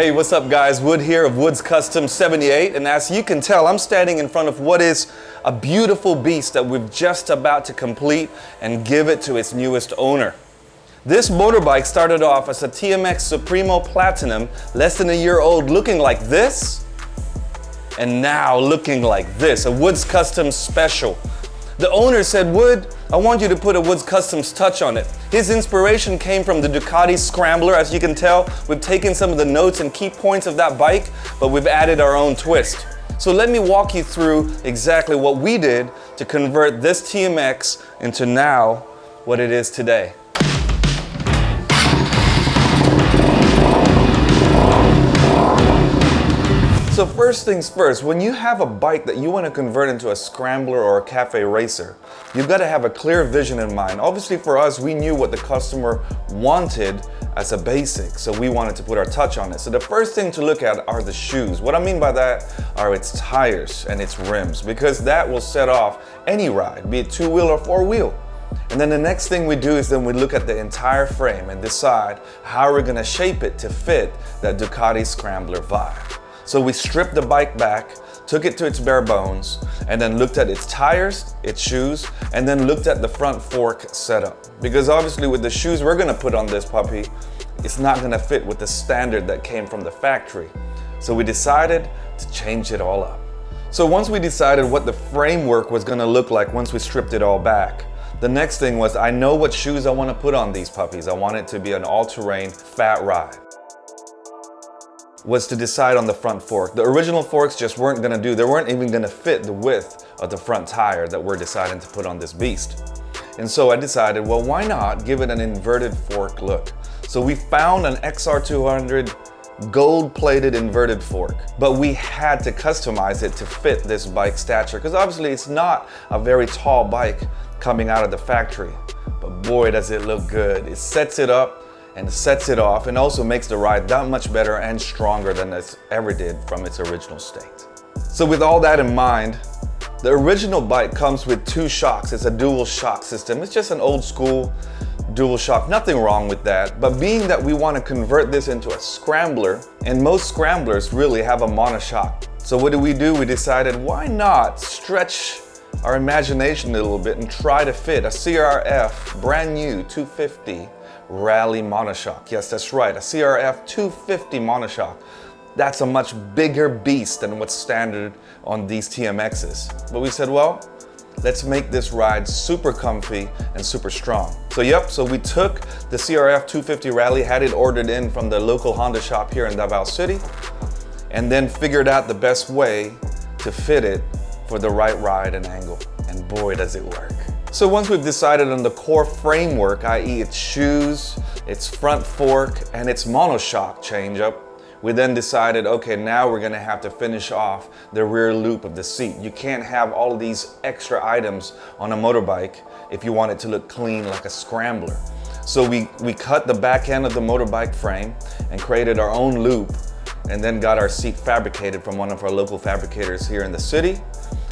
Hey, what's up guys? Wood here of Wood's Custom 78, and as you can tell, I'm standing in front of what is a beautiful beast that we're just about to complete and give it to its newest owner. This motorbike started off as a TMX Supremo Platinum, less than a year old, looking like this, and now looking like this, a Wood's Custom Special. The owner said, "Wood, I want you to put a Wood's Customs touch on it." His inspiration came from the Ducati Scrambler. As you can tell, we've taken some of the notes and key points of that bike, but we've added our own twist. So let me walk you through exactly what we did to convert this TMX into now what it is today. So first things first, when you have a bike that you want to convert into a scrambler or a cafe racer, you've got to have a clear vision in mind. Obviously for us, we knew what the customer wanted as a basic, so we wanted to put our touch on it. So the first thing to look at are the shoes. What I mean by that are its tires and its rims, because that will set off any ride, be it two-wheel or four-wheel. And then the next thing we do is then we look at the entire frame and decide how we're going to shape it to fit that Ducati Scrambler vibe. So we stripped the bike back, took it to its bare bones, and then looked at its tires, its shoes, and then looked at the front fork setup. Because obviously with the shoes we're gonna put on this puppy, it's not gonna fit with the standard that came from the factory. So we decided to change it all up. So once we decided what the framework was gonna look like once we stripped it all back, the next thing was I know what shoes I wanna put on these puppies. I want it to be an all-terrain fat ride. Was to decide on the front fork. The original forks just weren't gonna do, they weren't even gonna fit the width of the front tire that we're deciding to put on this beast. And so I decided, well, why not give it an inverted fork look? So we found an XR200 gold-plated inverted fork, but we had to customize it to fit this bike stature, because obviously it's not a very tall bike coming out of the factory, but boy, does it look good. It sets it up and sets it off, and also makes the ride that much better and stronger than it's ever did from its original state. So with all that in mind, the original bike comes with two shocks. It's a dual shock system. It's just an old school dual shock, nothing wrong with that. But being that we want to convert this into a scrambler, and most scramblers really have a monoshock. So what do? We decided, why not stretch our imagination a little bit and try to fit a CRF brand new 250 Rally monoshock. Yes, that's right, a CRF 250 monoshock. That's a much bigger beast than what's standard on these TMXs. But we said, well, let's make this ride super comfy and super strong. So we took the CRF 250 Rally, had it ordered in from the local Honda shop here in Davao City, and then figured out the best way to fit it for the right ride and angle. And boy, does it work. So once we've decided on the core framework, i.e. its shoes, its front fork, and its monoshock change-up, we then decided, okay, now we're gonna have to finish off the rear loop of the seat. You can't have all of these extra items on a motorbike if you want it to look clean like a scrambler. So we cut the back end of the motorbike frame and created our own loop, and then got our seat fabricated from one of our local fabricators here in the city,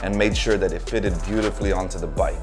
and made sure that it fitted beautifully onto the bike.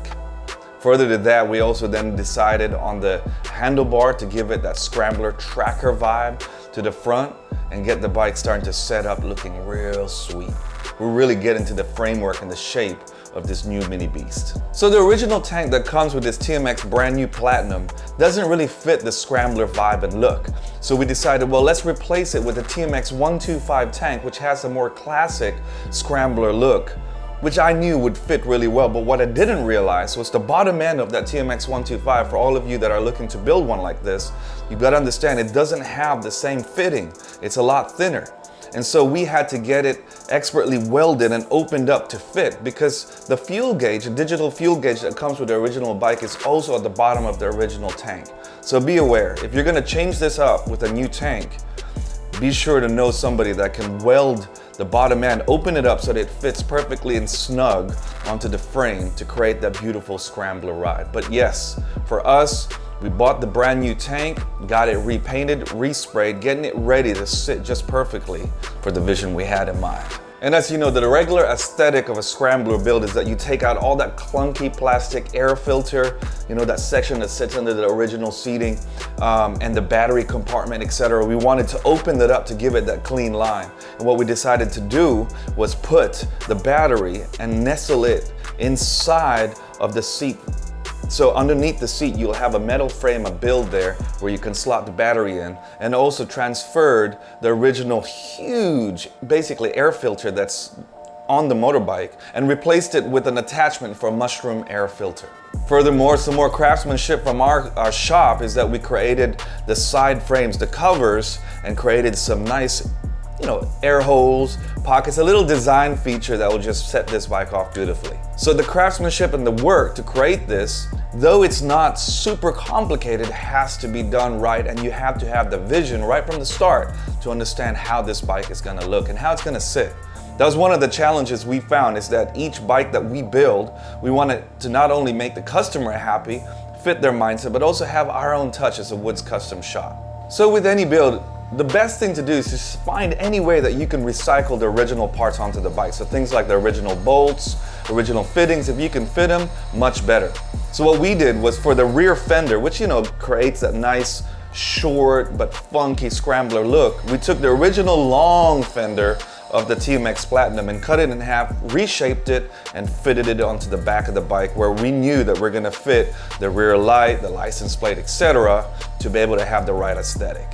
Further to that, we also then decided on the handlebar to give it that scrambler tracker vibe to the front and get the bike starting to set up looking real sweet. We're really getting to the framework and the shape of this new mini beast. So the original tank that comes with this TMX brand new Platinum doesn't really fit the scrambler vibe and look. So we decided, well, let's replace it with the TMX 125 tank, which has a more classic scrambler look, which I knew would fit really well. But what I didn't realize was the bottom end of that TMX 125, for all of you that are looking to build one like this, you've got to understand it doesn't have the same fitting. It's a lot thinner. And so we had to get it expertly welded and opened up to fit, because the fuel gauge, the digital fuel gauge that comes with the original bike, is also at the bottom of the original tank. So be aware, if you're gonna change this up with a new tank, be sure to know somebody that can weld the bottom end, open it up so that it fits perfectly and snug onto the frame to create that beautiful scrambler ride. But yes, for us, we bought the brand new tank, got it repainted, resprayed, getting it ready to sit just perfectly for the vision we had in mind. And as you know, the regular aesthetic of a Scrambler build is that you take out all that clunky plastic air filter, you know, that section that sits under the original seating, and the battery compartment, etc. We wanted to open that up to give it that clean line. And what we decided to do was put the battery and nestle it inside of the seat. So underneath the seat, you'll have a metal frame, a build there where you can slot the battery in, and also transferred the original huge, basically air filter that's on the motorbike and replaced it with an attachment for a mushroom air filter. Furthermore, some more craftsmanship from our shop is that we created the side frames, the covers, and created some nice, you know, air holes, pockets, a little design feature that will just set this bike off beautifully. So the craftsmanship and the work to create this, though it's not super complicated, has to be done right, and you have to have the vision right from the start to understand how this bike is gonna look and how it's gonna sit. That was one of the challenges we found, is that each bike that we build, we wanted to not only make the customer happy, fit their mindset, but also have our own touch as a Woods custom shop. So with any build, the best thing to do is just find any way that you can recycle the original parts onto the bike. So things like the original bolts, original fittings, if you can fit them, much better. So what we did was, for the rear fender, which, you know, creates that nice short but funky Scrambler look, we took the original long fender of the TMX Platinum and cut it in half, reshaped it, and fitted it onto the back of the bike, where we knew that we're gonna fit the rear light, the license plate, etc., to be able to have the right aesthetic.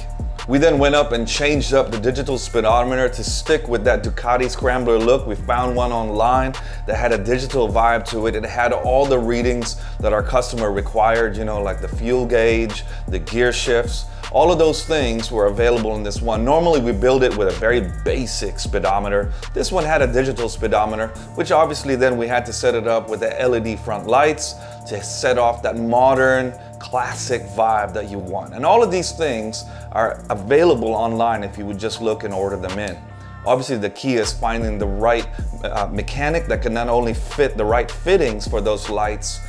We then went up and changed up the digital speedometer to stick with that Ducati Scrambler look. We found one online that had a digital vibe to it. It had all the readings that our customer required, you know, like the fuel gauge, the gear shifts. All of those things were available in this one. Normally we build it with a very basic speedometer. This one had a digital speedometer, which obviously then we had to set it up with the LED front lights to set off that modern, classic vibe that you want. And all of these things are available online if you would just look and order them in. Obviously the key is finding the right mechanic that can not only fit the right fittings for those lights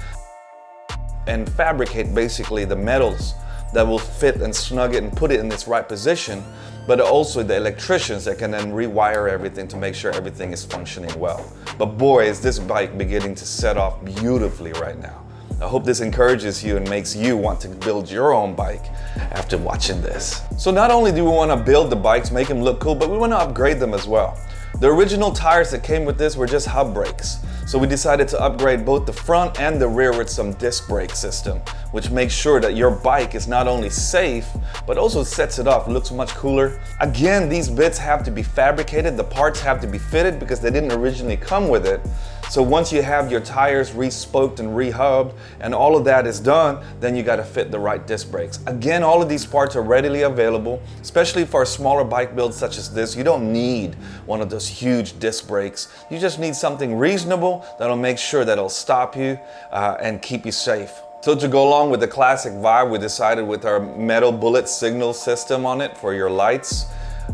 and fabricate basically the metals that will fit and snug it and put it in its right position, but also the electricians that can then rewire everything to make sure everything is functioning well. But boy, is this bike beginning to set off beautifully right now. I hope this encourages you and makes you want to build your own bike after watching this. So not only do we want to build the bikes, make them look cool, but we want to upgrade them as well. The original tires that came with this were just hub brakes. So we decided to upgrade both the front and the rear with some disc brake system, which makes sure that your bike is not only safe, but also sets it off, looks much cooler. Again, these bits have to be fabricated, the parts have to be fitted because they didn't originally come with it. So once you have your tires re-spoked and re-hubbed and all of that is done, then you gotta fit the right disc brakes. Again, all of these parts are readily available, especially for a smaller bike build such as this. You don't need one of those huge disc brakes. You just need something reasonable that'll make sure that it'll stop you and keep you safe. So to go along with the classic vibe, we decided with our metal bullet signal system on it for your lights,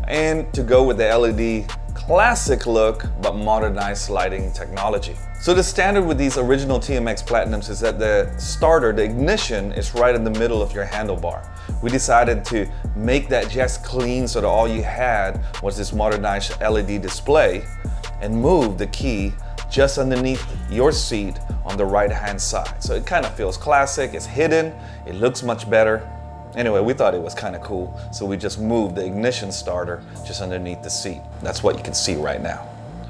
and to go with the LED classic look but modernized lighting technology. So the standard with these original TMX Platinums is that the starter, the ignition, is right in the middle of your handlebar. We decided to make that just clean so that all you had was this modernized LED display, and move the key just underneath your seat on the right hand side. So it kind of feels classic, it's hidden, it looks much better. Anyway, we thought it was kind of cool, so we just moved the ignition starter just underneath the seat. That's what you can see right now.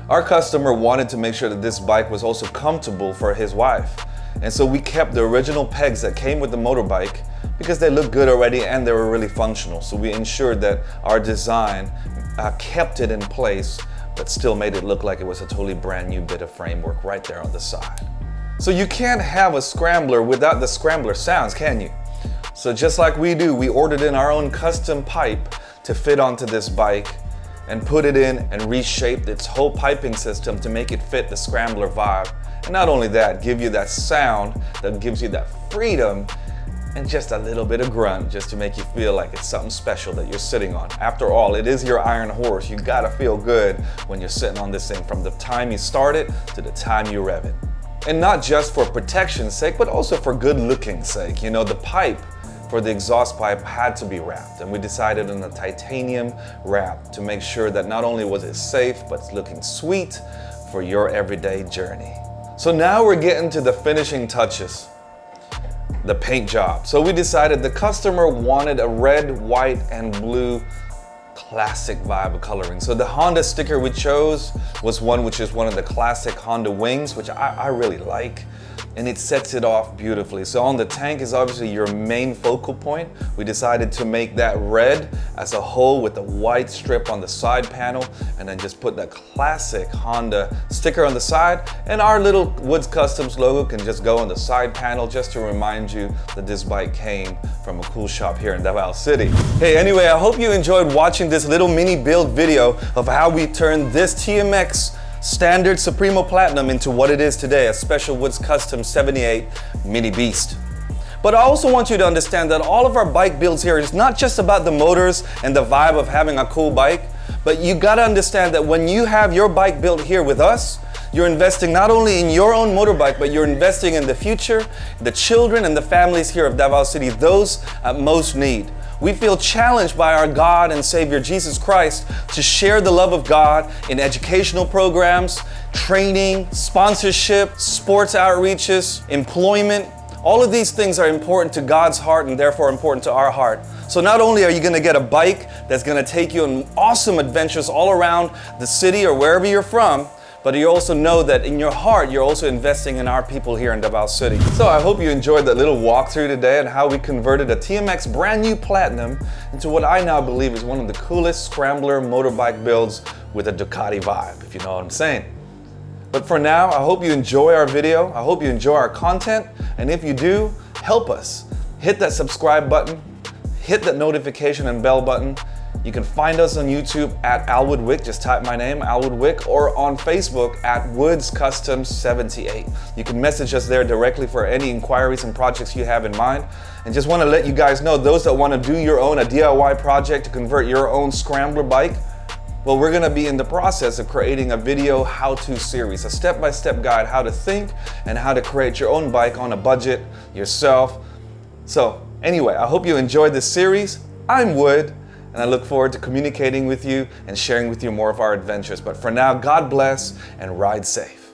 Our customer wanted to make sure that this bike was also comfortable for his wife. And so we kept the original pegs that came with the motorbike because they looked good already and they were really functional. So we ensured that our design kept it in place, but still made it look like it was a totally brand new bit of framework right there on the side. So you can't have a Scrambler without the Scrambler sounds, can you? So just like we do, we ordered in our own custom pipe to fit onto this bike and put it in and reshaped its whole piping system to make it fit the Scrambler vibe. And not only that, give you that sound that gives you that freedom and just a little bit of grunt just to make you feel like it's something special that you're sitting on. After all, it is your iron horse. You gotta feel good when you're sitting on this thing from the time you start it to the time you rev it. And not just for protection's sake, but also for good looking sake. You know, the pipe for the exhaust pipe had to be wrapped, and we decided on a titanium wrap to make sure that not only was it safe, but it's looking sweet for your everyday journey. So now we're getting to the finishing touches, the paint job. So we decided the customer wanted a red, white, and blue classic vibe of coloring. So the Honda sticker we chose was one which is one of the classic Honda wings, which I really like, and it sets it off beautifully. So on the tank is obviously your main focal point. We decided to make that red as a whole with the white strip on the side panel, and then just put that classic Honda sticker on the side, and our little Woods Customs logo can just go on the side panel just to remind you that this bike came from a cool shop here in Davao City. Hey, anyway, I hope you enjoyed watching this little mini build video of how we turned this TMX Standard Supremo Platinum into what it is today, a special Woods Custom 78 Mini Beast. But I also want you to understand that all of our bike builds here is not just about the motors and the vibe of having a cool bike, but you gotta understand that when you have your bike built here with us, you're investing not only in your own motorbike, but you're investing in the future, the children and the families here of Davao City, those at most need. We feel challenged by our God and Savior Jesus Christ to share the love of God in educational programs, training, sponsorship, sports outreaches, employment. All of these things are important to God's heart and therefore important to our heart. So not only are you going to get a bike that's going to take you on awesome adventures all around the city or wherever you're from, but you also know that in your heart, you're also investing in our people here in Davao City. So I hope you enjoyed that little walkthrough today on how we converted a TMX brand new Platinum into what I now believe is one of the coolest Scrambler motorbike builds with a Ducati vibe, if you know what I'm saying. But for now, I hope you enjoy our video. I hope you enjoy our content. And if you do, help us. Hit that subscribe button, hit that notification and bell button. You can find us on YouTube at Alwood Wick, just type my name, Alwood Wick, or on Facebook at Woods Customs 78. You can message us there directly for any inquiries and projects you have in mind. And just want to let you guys know, those that want to do your own, a DIY project to convert your own Scrambler bike, well, we're going to be in the process of creating a video how-to series, a step-by-step guide how to think and how to create your own bike on a budget yourself. So anyway, I hope you enjoyed this series. I'm Wood, and I look forward to communicating with you and sharing with you more of our adventures. But for now, God bless and ride safe.